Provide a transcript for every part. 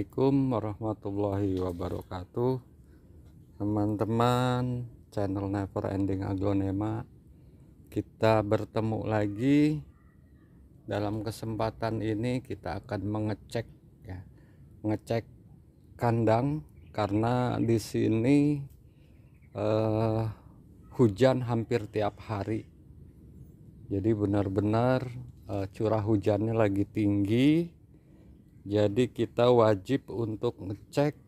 Assalamualaikum warahmatullahi wabarakatuh, teman-teman channel Never Ending Aglonema. Kita bertemu lagi. Dalam kesempatan ini kita akan mengecek kandang, karena di sini hujan hampir tiap hari. Jadi benar-benar curah hujannya lagi tinggi. Jadi kita wajib untuk ngecek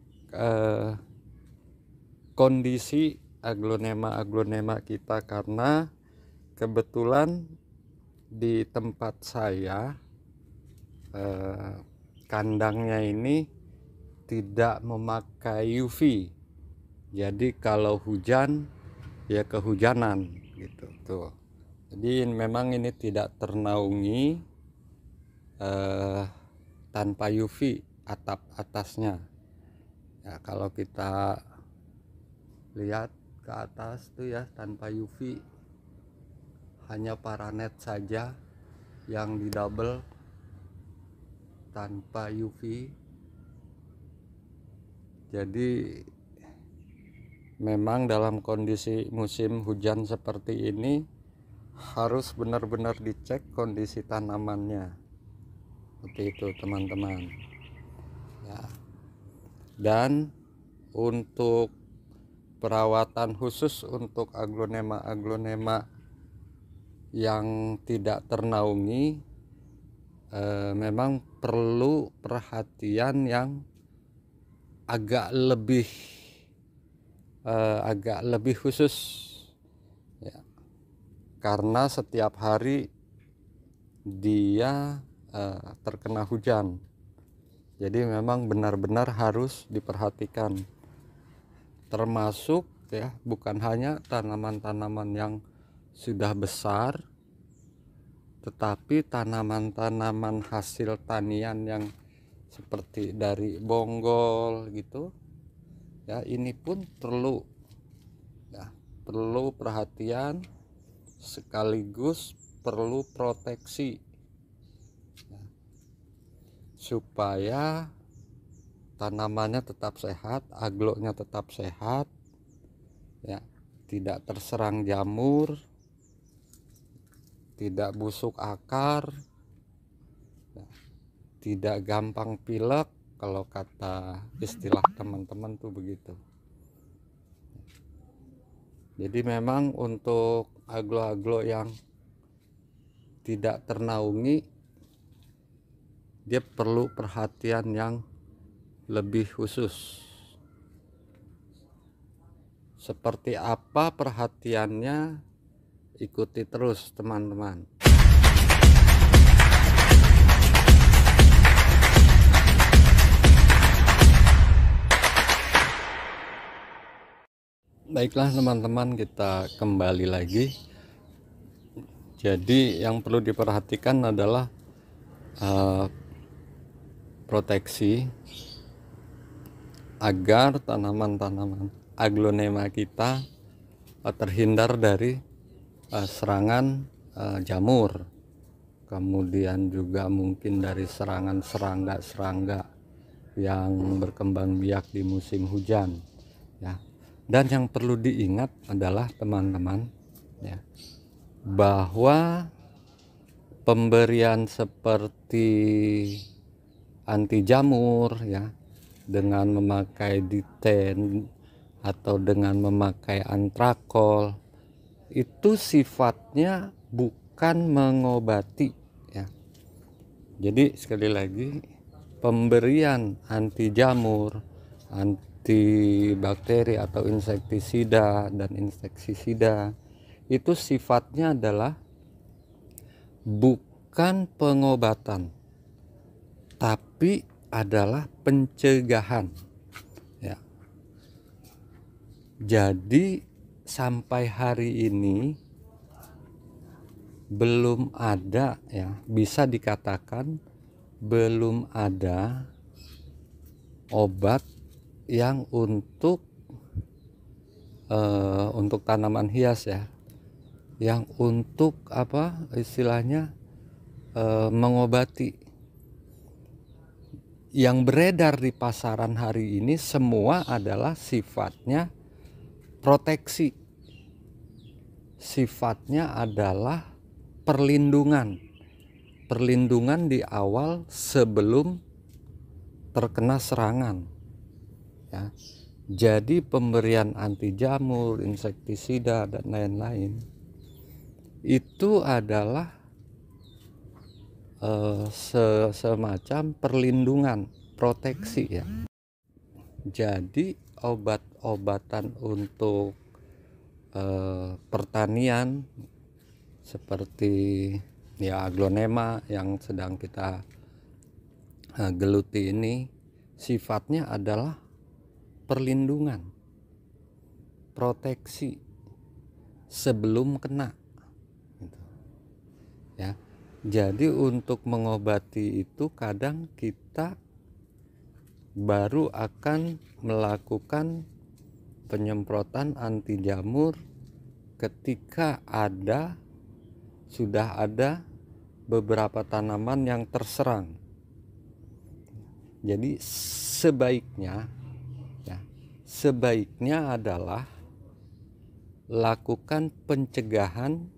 kondisi aglonema kita, karena kebetulan di tempat saya kandangnya ini tidak memakai UV. Jadi kalau hujan ya kehujanan gitu tuh. Jadi memang ini tidak ternaungi tanpa UV atap atasnya ya. Kalau kita lihat ke atas tuh ya, tanpa UV, hanya paranet saja yang di double tanpa UV. Jadi memang dalam kondisi musim hujan seperti ini harus benar-benar dicek kondisi tanamannya. Seperti itu teman-teman ya. Dan untuk perawatan khusus untuk aglonema yang tidak ternaungi, memang perlu perhatian yang agak lebih khusus ya, karena setiap hari dia terkena hujan. Jadi memang benar-benar harus diperhatikan, termasuk ya bukan hanya tanaman-tanaman yang sudah besar, tetapi tanaman-tanaman hasil tanian yang seperti dari bonggol gitu ya, ini pun perlu perhatian sekaligus perlu proteksi ya, supaya tanamannya tetap sehat, aglonya tetap sehat ya, tidak terserang jamur, tidak busuk akar ya, tidak gampang pilek kalau kata istilah teman-teman tuh begitu. Jadi memang untuk aglo-aglo yang tidak ternaungi, dia perlu perhatian yang lebih khusus. Seperti apa perhatiannya, ikuti terus teman-teman. Baiklah teman-teman, kita kembali lagi. Jadi yang perlu diperhatikan adalah proteksi agar tanaman-tanaman aglonema kita terhindar dari serangan jamur, kemudian juga mungkin dari serangan serangga-serangga yang berkembang biak di musim hujan ya. Dan yang perlu diingat adalah teman-teman ya, bahwa pemberian seperti anti jamur ya, dengan memakai diten atau dengan memakai antrakol, itu sifatnya bukan mengobati ya. Jadi sekali lagi, pemberian anti jamur, anti bakteri atau insektisida dan insektisida itu sifatnya adalah bukan pengobatan, tapi adalah pencegahan ya. Jadi sampai hari ini belum ada ya, bisa dikatakan belum ada obat yang untuk tanaman hias ya, yang untuk apa istilahnya mengobati. yang beredar di pasaran hari ini semua adalah sifatnya proteksi, sifatnya adalah perlindungan di awal sebelum terkena serangan, ya. Jadi pemberian anti jamur, insektisida dan lain-lain itu adalah semacam perlindungan, proteksi, ya. Jadi obat-obatan untuk pertanian seperti ya aglonema yang sedang kita geluti ini sifatnya adalah perlindungan, proteksi sebelum kena, gitu. Ya. Jadi untuk mengobati itu kadang kita baru akan melakukan penyemprotan anti jamur ketika sudah ada beberapa tanaman yang terserang. Jadi sebaiknya adalah lakukan pencegahan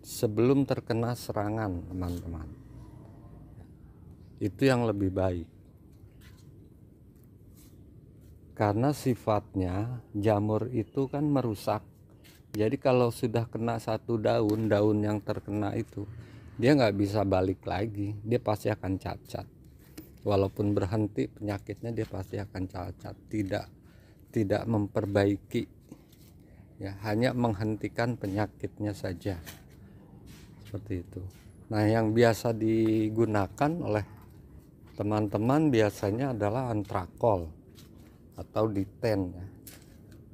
sebelum terkena serangan, teman-teman. Itu yang lebih baik. Karena sifatnya jamur itu kan merusak. Jadi kalau sudah kena satu daun yang terkena itu, dia nggak bisa balik lagi. Dia pasti akan cacat. Walaupun berhenti penyakitnya, dia pasti akan cacat. Tidak memperbaiki, ya, hanya menghentikan penyakitnya saja. Seperti itu. Nah, yang biasa digunakan oleh teman-teman biasanya adalah antrakol atau diten, ya.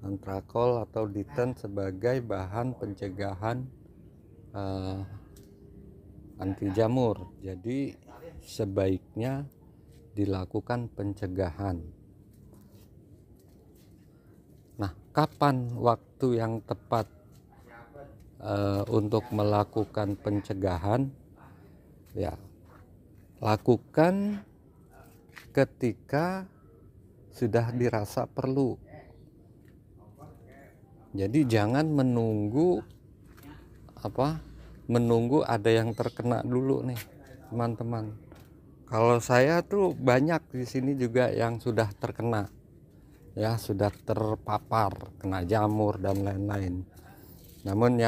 Antrakol atau diten sebagai bahan pencegahan anti jamur. Jadi sebaiknya dilakukan pencegahan. Nah, kapan waktu yang tepat untuk melakukan pencegahan? Ya, lakukan ketika sudah dirasa perlu. Jadi jangan menunggu ada yang terkena dulu nih, teman-teman. Kalau saya tuh banyak di sini juga yang sudah terkena, ya, sudah terpapar kena jamur dan lain-lain. Namun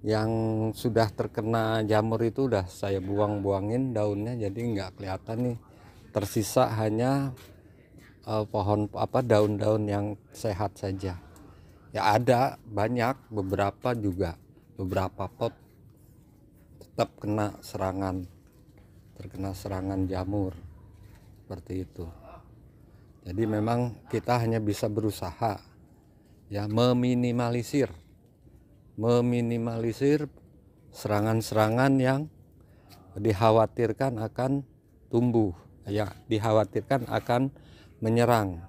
yang sudah terkena jamur itu udah saya buangin daunnya, jadi nggak kelihatan nih. Tersisa hanya daun-daun yang sehat saja. Ya ada banyak, beberapa pot tetap terkena serangan jamur seperti itu. Jadi memang kita hanya bisa berusaha, ya, meminimalisir serangan-serangan yang dikhawatirkan akan tumbuh, ya, dikhawatirkan akan menyerang,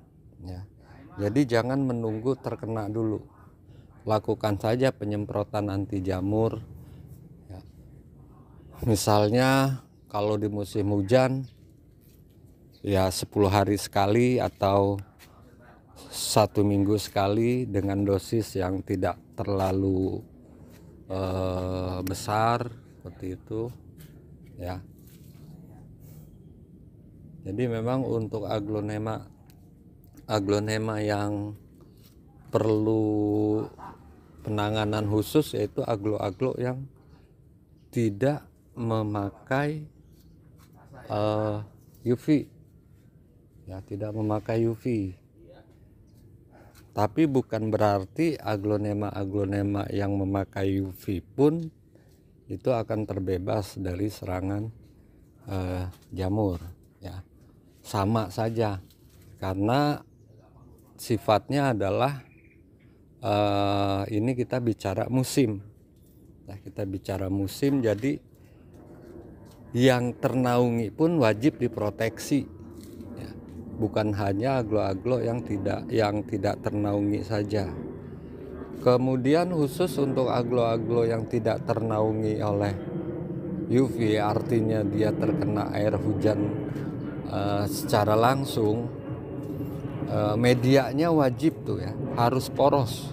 ya. Jadi jangan menunggu terkena dulu, lakukan saja penyemprotan anti jamur, ya. Misalnya kalau di musim hujan, ya 10 hari sekali atau 1 minggu sekali dengan dosis yang tidak terlalu besar seperti itu, ya. Jadi memang untuk aglonema yang perlu penanganan khusus yaitu aglo yang tidak memakai UV, ya, tidak memakai UV. Tapi bukan berarti aglonema yang memakai UV pun itu akan terbebas dari serangan jamur, ya. Sama saja, karena sifatnya adalah ini kita bicara musim, ya, jadi yang ternaungi pun wajib diproteksi, ya. Bukan hanya aglo yang tidak ternaungi saja. Kemudian khusus untuk aglo yang tidak ternaungi oleh UV, artinya dia terkena air hujan secara langsung, medianya wajib tuh ya, harus poros.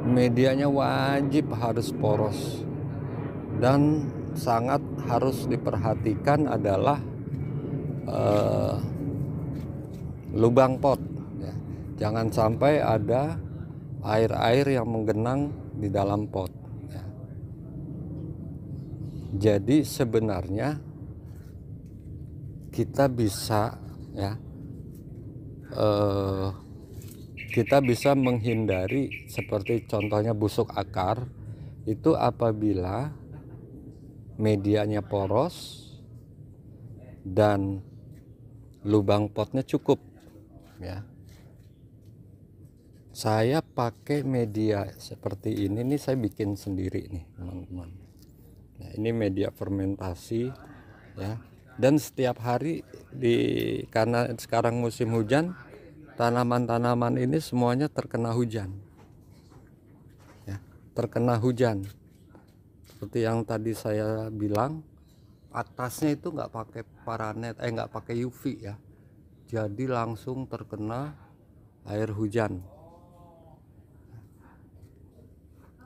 Medianya wajib harus poros, dan sangat harus diperhatikan adalah lubang pot ya. Jangan sampai ada air-air yang menggenang di dalam pot ya. Jadi sebenarnya kita bisa ya, kita bisa menghindari seperti contohnya busuk akar itu apabila medianya poros dan lubang potnya cukup ya. Saya pakai media seperti ini nih, saya bikin sendiri nih teman-teman. Nah, ini media fermentasi ya. Dan setiap hari karena sekarang musim hujan, tanaman-tanaman ini semuanya terkena hujan ya, terkena hujan. Seperti yang tadi saya bilang, atasnya itu nggak pakai paranet, nggak pakai UV ya, jadi langsung terkena air hujan.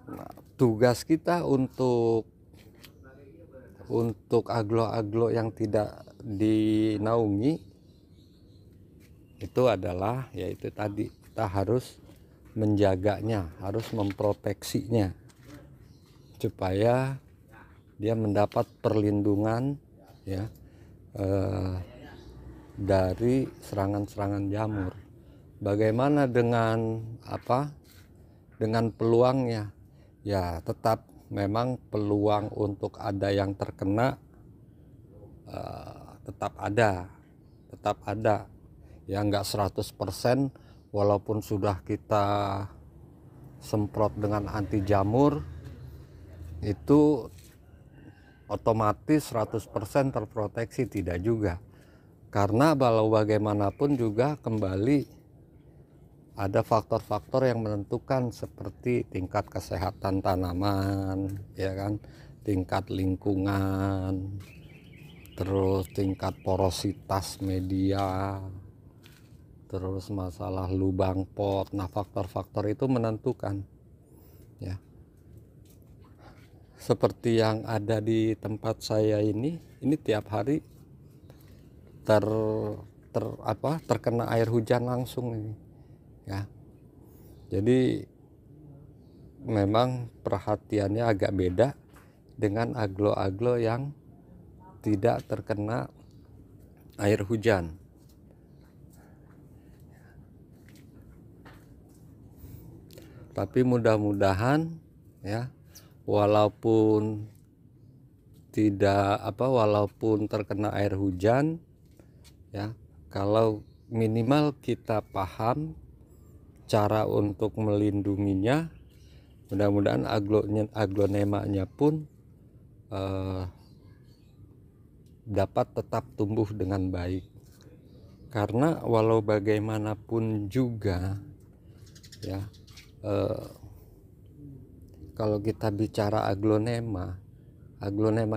Nah, tugas kita untuk aglo-aglo yang tidak dinaungi itu adalah yaitu tadi, kita harus menjaganya, harus memproteksinya supaya dia mendapat perlindungan ya, dari serangan-serangan jamur. Bagaimana dengan dengan peluangnya? Ya tetap memang peluang untuk ada yang terkena tetap ada ya, nggak 100%. Walaupun sudah kita semprot dengan anti jamur, itu otomatis 100% terproteksi, tidak juga. Karena walau bagaimanapun juga kembali ada faktor-faktor yang menentukan seperti tingkat kesehatan tanaman ya kan, tingkat lingkungan, terus tingkat porositas media, terus masalah lubang pot. Nah, faktor-faktor itu menentukan ya. Seperti yang ada di tempat saya ini tiap hari terkena air hujan langsung ini ya. Jadi memang perhatiannya agak beda dengan aglo-aglo yang tidak terkena air hujan. Tapi mudah-mudahan ya, walaupun terkena air hujan ya, kalau minimal kita paham cara untuk melindunginya, mudah-mudahan aglonemanya pun dapat tetap tumbuh dengan baik. Karena walau bagaimanapun juga ya, kalau kita bicara aglonema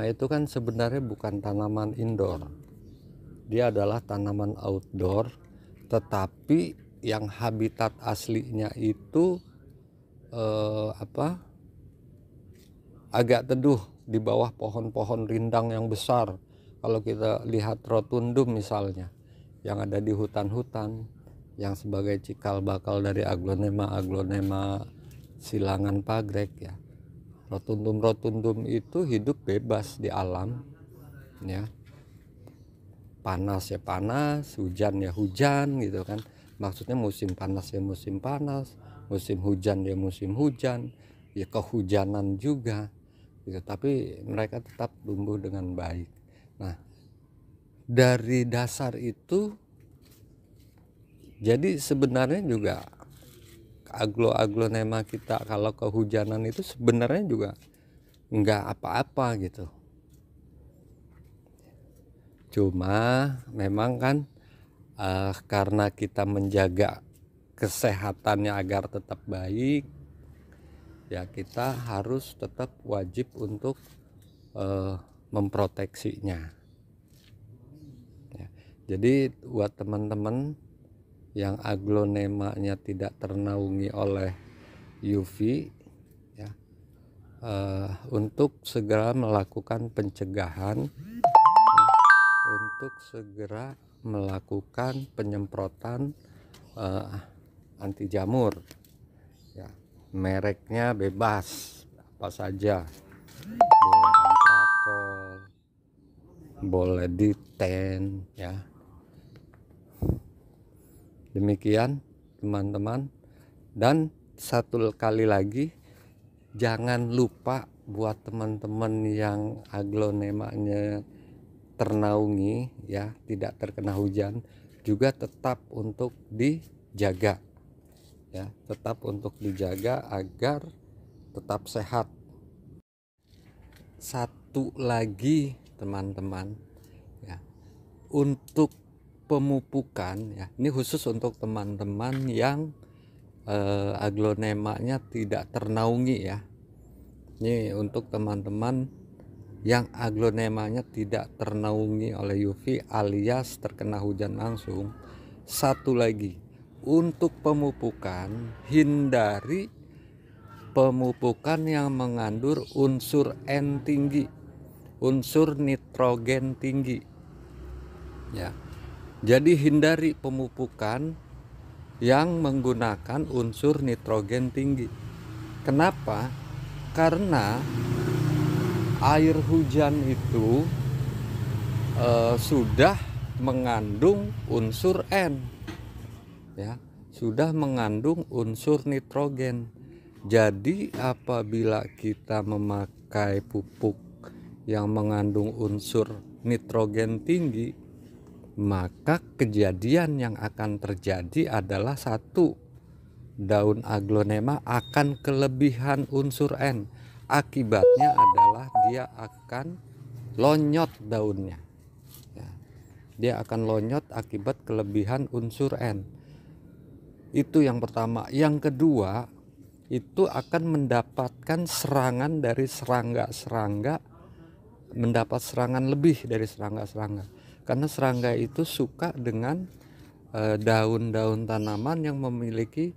itu kan sebenarnya bukan tanaman indoor, dia adalah tanaman outdoor, tetapi yang habitat aslinya itu agak teduh di bawah pohon-pohon rindang yang besar. Kalau kita lihat rotundum misalnya yang ada di hutan-hutan, yang sebagai cikal bakal dari aglonema silangan pagrek ya, rotundum itu hidup bebas di alam ya. Panas ya panas, hujan ya hujan gitu kan. Maksudnya musim panas ya musim panas, musim hujan ya musim hujan, ya kehujanan juga gitu. Tapi mereka tetap tumbuh dengan baik. Nah, dari dasar itu jadi sebenarnya juga aglonema kita kalau kehujanan itu sebenarnya juga nggak apa-apa gitu. Cuma memang kan karena kita menjaga kesehatannya agar tetap baik ya, kita harus tetap wajib untuk memproteksinya ya. Jadi buat teman-teman yang aglonemanya tidak ternaungi oleh UV ya, untuk segera melakukan pencegahan ya, untuk segera melakukan penyemprotan anti jamur ya. Mereknya bebas apa saja, boleh Antrakol, boleh Diten ya. Demikian teman-teman, dan satu kali lagi jangan lupa buat teman-teman yang aglonemanya ternaungi ya, tidak terkena hujan, juga tetap untuk dijaga ya, tetap untuk dijaga agar tetap sehat. Satu lagi teman-teman ya, untuk pemupukan ya, ini khusus untuk teman-teman yang aglonemanya tidak ternaungi ya. Ini untuk teman-teman yang aglonemanya tidak ternaungi oleh UV alias terkena hujan langsung. Satu lagi, untuk pemupukan, hindari pemupukan yang mengandung unsur N tinggi, unsur nitrogen tinggi ya. Jadi hindari pemupukan yang menggunakan unsur nitrogen tinggi. Kenapa? Karena air hujan itu sudah mengandung unsur N ya, sudah mengandung unsur nitrogen. Jadi apabila kita memakai pupuk yang mengandung unsur nitrogen tinggi, maka kejadian yang akan terjadi adalah satu, daun aglonema akan kelebihan unsur N. Akibatnya adalah dia akan lonyot daunnya ya. Dia akan lonyot akibat kelebihan unsur N. Itu yang pertama. Yang kedua, itu akan mendapatkan serangan dari serangga-serangga, mendapat serangan lebih dari serangga-serangga. Karena serangga itu suka dengan daun-daun tanaman yang memiliki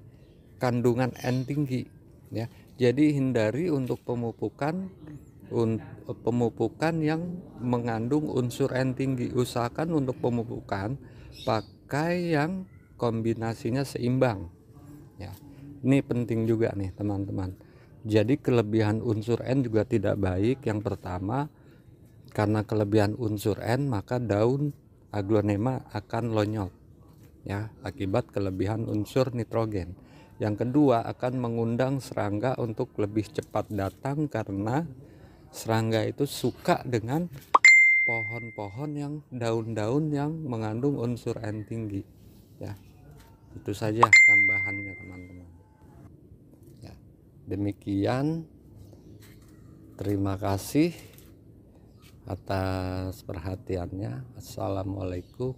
kandungan N tinggi ya. Jadi hindari untuk pemupukan yang mengandung unsur N tinggi. Usahakan untuk pemupukan pakai yang kombinasinya seimbang ya. Ini penting juga nih teman-teman. Jadi kelebihan unsur N juga tidak baik. Yang pertama, karena kelebihan unsur N maka daun aglonema akan lonyot ya, akibat kelebihan unsur nitrogen. Yang kedua, akan mengundang serangga untuk lebih cepat datang karena serangga itu suka dengan pohon-pohon yang daun-daun yang mengandung unsur N tinggi ya. Itu saja tambahannya teman-teman ya. Demikian, terima kasih atas perhatiannya. Assalamualaikum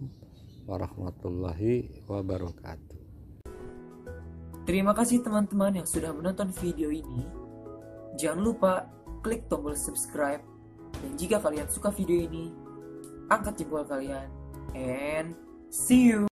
warahmatullahi wabarakatuh. Terima kasih teman-teman yang sudah menonton video ini. Jangan lupa klik tombol subscribe. Dan jika kalian suka video ini, angkat jempol kalian. And see you!